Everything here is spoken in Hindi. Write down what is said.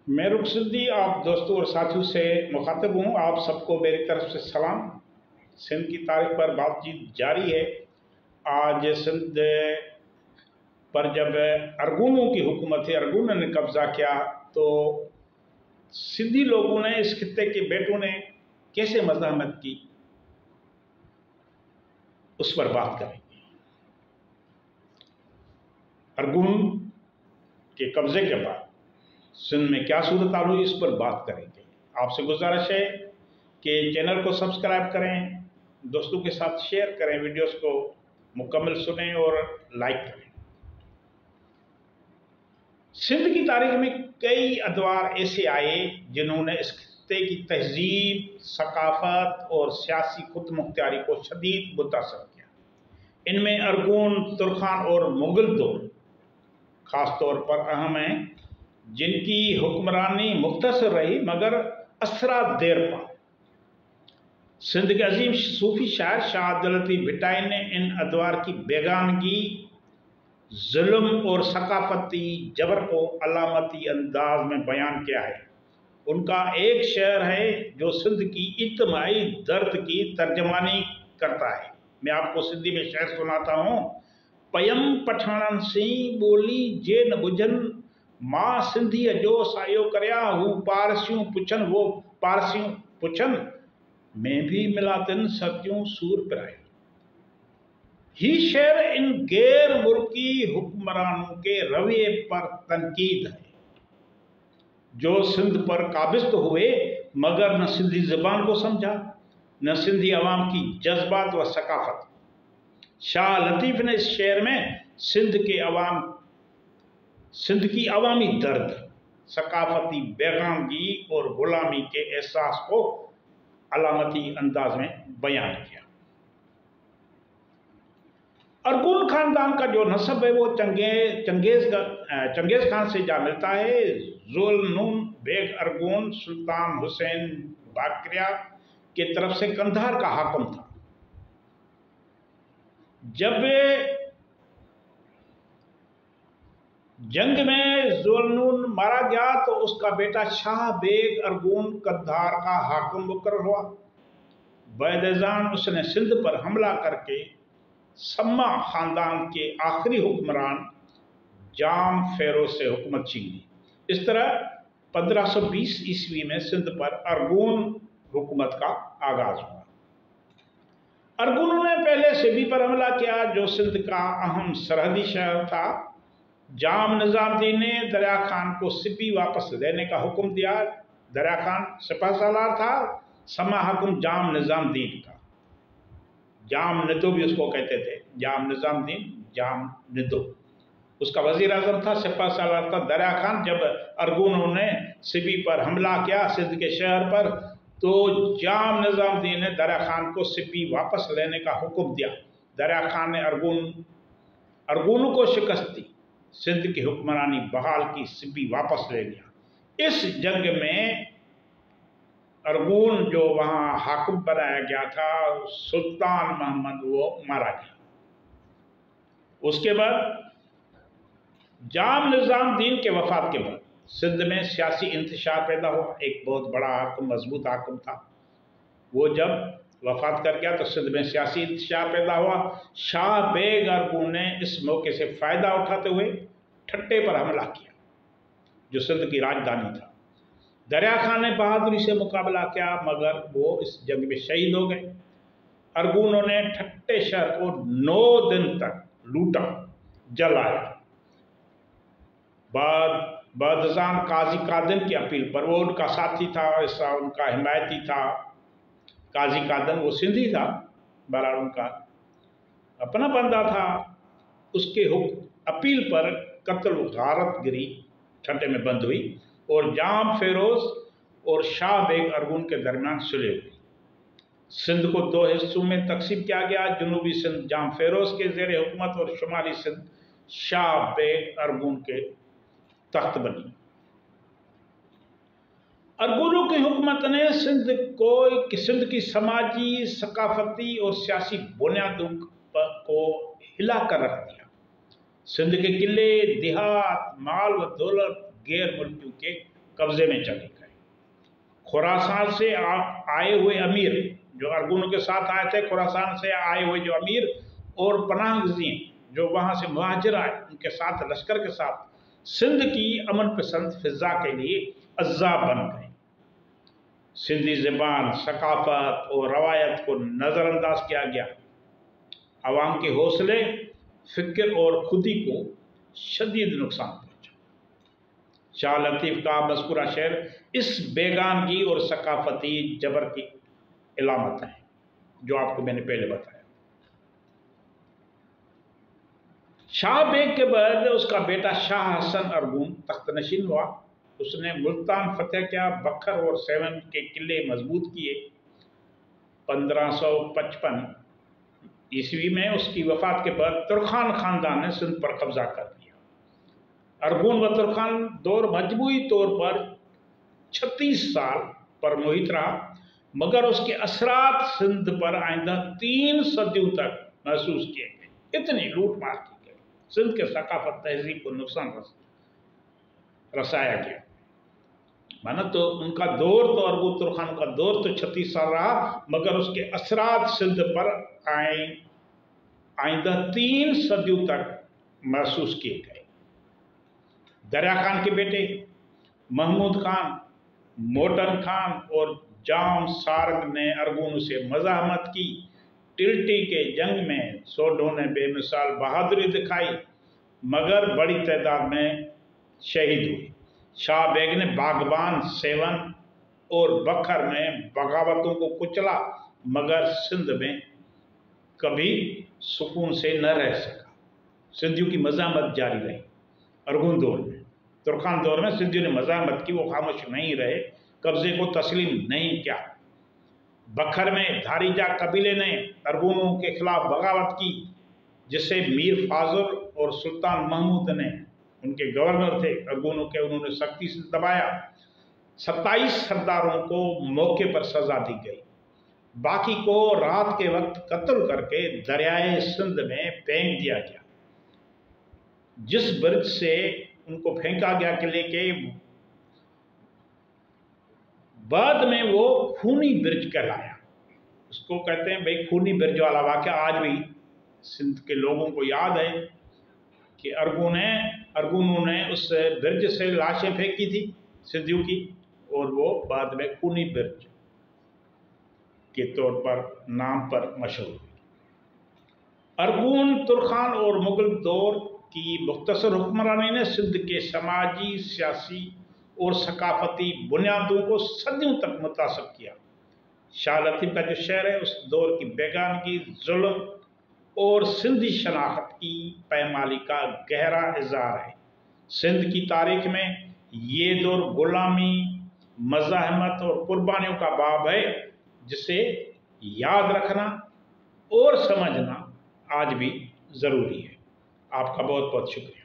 मैं रुखसदी आप दोस्तों और साथियों से मुखातिब हूँ। आप सबको मेरी तरफ से सलाम। सिंध की तारीख पर बातचीत जारी है। आज सिंध पर जब अरगूनों की हुकूमत थी, अरगूनों ने कब्जा किया, तो सिंधी लोगों ने, इस खित्ते के बेटों ने कैसे मज़ाहमत की, उस पर बात करेंगे। अरगून के कब्जे के बाद सिंध में क्या सूरत हाल हुई, इस पर बात करेंगे। आपसे गुजारिश है कि चैनल को सब्सक्राइब करें, दोस्तों के साथ शेयर करें, वीडियोस को मुकम्मल सुनें और लाइक करें। सिंध की तारीख में कई अदवार ऐसे आए जिन्होंने इस खित्ते की तहजीब, सकाफत और सियासी खुद मुख्तियारी को शदीद मुतासर किया। इनमें अरगून, तुर्खान और मुगल दौर खास तौर पर अहम हैं, जिनकी हुक्मरानी मुख्तसर रही मगर असरा देर पा। सिंध के अजीम सूफी शायर शाह अब्दुल लतीफ भिटाई ने इन अदवार की बेगानगी, जुल्म और सकाफती जबर को अलामती अंदाज में बयान किया है। उनका एक शेर है जो सिंध की इज्तिमाई दर्द की तर्जमानी करता है। मैं आपको सिंधी में शेर सुनाता हूँ। पयम पठानन सी बोली जे न बुझन, मां सिंधी जो सायो करया हूँ पारसियूं पुछन, वो पारसियूं पुछन, मैं भी मिलातिन सतियों सूर पिराए। ही शेर इन गैर मुल्की हुक्मरानों के रवैये पर तनकीद है, जो सिंध पर काबिज तो हुए मगर न सिंधी ज़बान को समझा, न सिंधी अवाम की जज्बात व सकाफत। शाह लतीफ़ ने इस शेर में सिंध की अवामी दर्द, सकाफती बेगानगी और गुलामी के एहसास को अलामती अंदाज में बयान किया। अरगून खानदान का जो नस्ब है वो चंगेज खान से जा मिलता है। ज़ुल्नून बेग अरगून सुल्तान हुसैन बाकरिया की तरफ से कंधार का हाकिम था। जब जंग में ज़ुल्नून मारा गया तो उसका बेटा शाह बेग अरगून कंधार का हाकिम मुकर्रर हुआ। बैदजान उसने सिंध पर हमला करके सम्मा खानदान के आखिरी हुक्मरान जाम फेरोज से हुकूमत छीन ली। इस तरह 1520 ईस्वी में सिंध पर अरगून हुकूमत का आगाज हुआ। अरगूनों ने पहले सिबी पर हमला किया, जो सिंध का अहम सरहदी शहर था। जाम निजामुद्दीन ने दरिया खान को सिबी वापस लेने का हुक्म दिया। दरिया खान सिपह सालार था, सम्मा हाकिम जाम निजामुद्दीन का। जाम निदो भी उसको कहते थे, जाम निजामुद्दीन, जाम निदो उसका वजीर आजम था, सिपह सालार था दरिया खान। जब अरगूनों ने सिबी पर हमला किया सिंध के शहर पर, तो जाम निजामुद्दीन ने दरिया खान को सिबी वापस लेने का हुक्म दिया। दरिया खान ने अरगूनों को शिकस्त दी, सिंध की हुक्मरानी बहाल की, सिबी वापस ले लिया। इस जंग में अरगून जो वहाँ हाकिम बनाया गया था, सुल्तान मोहम्मद, वो मारा गया। उसके बाद जाम निजामुद्दीन के वफात के बाद सिंध में सियासी इंतशार पैदा हुआ। एक बहुत बड़ा हाकिम, मजबूत हाकिम था, वो जब वफात कर गया तो सिंध में सियासी इंतशार पैदा हुआ। शाह बेग अरगून ने इस मौके से फ़ायदा उठाते हुए ठट्टे पर हमला किया, जो सिंध की राजधानी था। दरिया खान ने बहादुरी से मुकाबला किया मगर वो इस जंग में शहीद हो गए। अरगूनों ने ठट्टे शहर को 9 दिन तक लूटा, जलाया। बदजान काजी कादन की अपील पर, वो उनका साथी था, ऐसा उनका हिमायती था। काजी कादन वो सिंधी था, बहरहाल उनका अपना बंदा था। उसके अपील पर कत्ल गारत गिरी ठट्टे में बंद हुई और जाम फेरोज और शाह बेग अरगून के दरमियान सुलह हुई। सिंध को 2 हिस्सों में तकसीम किया गया। जनूबी सिंध जाम फेरोज के जेर हुकूमत और शुमाली सिंध शाह बेग अरगून के तख्त बनी। अरगूनों की हुकूमत ने सिंध की समाजी, सकाफती और सियासी बुनियादों को हिला कर रख दिया। सिंध के किले, देहात, माल व दौलत गैर मुल्कियों के कब्जे में चले गए। खुरासान से आए हुए अमीर जो अरगुनों के साथ आए थे, खुरासान से आए हुए जो अमीर और पनाहगज़ीं जो वहाँ से मुहाजिर आए, उनके साथ लश्कर के साथ सिंध की अमन पसंद फिजा के लिए अज़्ज़ाब बन गए। सिंधी ज़बान, सकाफ़त और रवायत को नज़रअंदाज किया गया। आवाम के हौसले, फ़िक्र और खुदी को शदीद नुकसान पहुँचा। शाह लतीफ़ का मज़कूरा शेर इस बेगानगी और सकाफ़ती जबर की इलामत है जो आपको मैंने पहले बताया। शाह बेग के बाद उसका बेटा शाह हसन अरगुन तख्तनशीन हुआ। उसने मुल्तान फतेह किया, बखर और सेवन के किले मजबूत किए। 1555 ईस्वी में उसकी वफात के बाद तुर्खान खानदान ने सिंध पर कब्जा कर लिया। अरगुन व तुर्खान दौर मजमूई तौर पर 36 साल पर मुहित रहा, मगर उसके असरात सिंध पर आइंदा 3 सदियों तक महसूस किए गए। इतनी लूट मार की गई, सिंध के सकाफत तहजीब को नुकसान रसाया गया। माना तो उनका दौर तो अरगुन तुर्खान का दौर तो 36 साल रहा, मगर उसके असरात सिंध पर आइंदा 3 सदियों तक महसूस किए गए। दरिया खान के बेटे महमूद खान, मोटन खान और जाम सारंग ने अरगुन से मज़ाहमत की। टिल्टी के जंग में सोढों ने बेमिसाल बहादुरी दिखाई, मगर बड़ी तादाद में शहीद हुए। शाह बेग ने बागबान, सेवन और बखर में बगावतों को कुचला, मगर सिंध में कभी सुकून से न रह सका। सिंधियों की मज़ाहमत जारी रही। अरगुन दौर में, तुर्खान दौर में सिंधियों ने मज़ाहमत की, वो खामोश नहीं रहे, कब्जे को तस्लीम नहीं किया। बखर में धारीजा कबीले ने अरगुनों के खिलाफ बगावत की, जिससे मीर फाजुल और सुल्तान महमूद ने, उनके गवर्नर थे अरगुनों के, उन्होंने सख्ती से दबाया। 27 सरदारों को मौके पर सजा दी गई, बाकी को रात के वक्त कत्ल करके दरियाए सिंध में फेंक दिया गया। जिस ब्रिज से उनको फेंका गया किले के, बाद में वो खूनी ब्रिज कहलाया। उसको कहते हैं भाई खूनी ब्रिज वाला वाक़या आज भी सिंध के लोगों को याद है कि अरगुनों ने उस ब्रिज से लाशें फेंकी थी सिंधियों की, और वो बाद में खूनी ब्रिज के तौर पर नाम पर मशहूर हुई। अरगुन, तुर्खान और मुगल दौर की मुख्तसर हुक्मरानी ने सिंध के समाजी, सियासी और सकाफती बुनियादों को सदियों तक मुतासर किया। शाह लतीफ़ का जो शेर है उस दौर की बेगानगी, जुल्म और सिंधी शनाख्त की पैमाली का गहरा इज़हार है। सिंध की तारीख में ये दौर गुलामी, मज़ाहमत और कुर्बानियों का बाब है, जिसे याद रखना और समझना आज भी ज़रूरी है। आपका बहुत बहुत शुक्रिया।